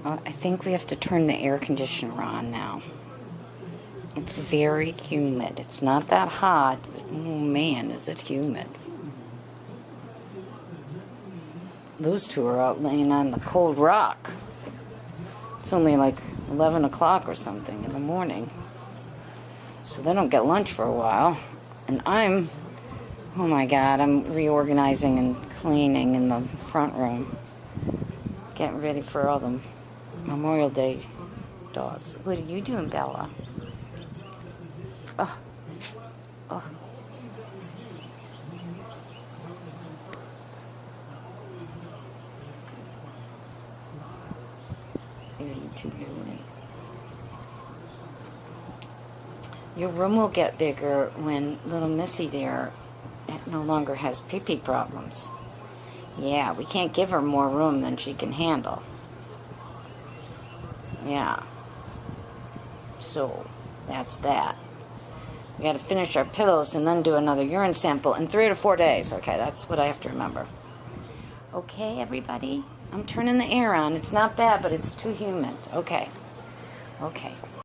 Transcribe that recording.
I think we have to turn the air conditioner on now. It's very humid. It's not that hot, but oh man, is it humid. Those two are out laying on the cold rock. It's only like 11 o'clock or something in the morning. So they don't get lunch for a while. And oh my God, I'm reorganizing and cleaning in the front room. Getting ready for all the Memorial Day dogs. What are you doing, Bella? Oh. Oh. Your room will get bigger when little Missy there no longer has pee-pee problems. Yeah, we can't give her more room than she can handle. Yeah. So, that's that. We got to finish our pillows and then do another urine sample in 3 to 4 days. Okay, that's what I have to remember. Okay, everybody? I'm turning the air on. It's not bad, but it's too humid. Okay. Okay.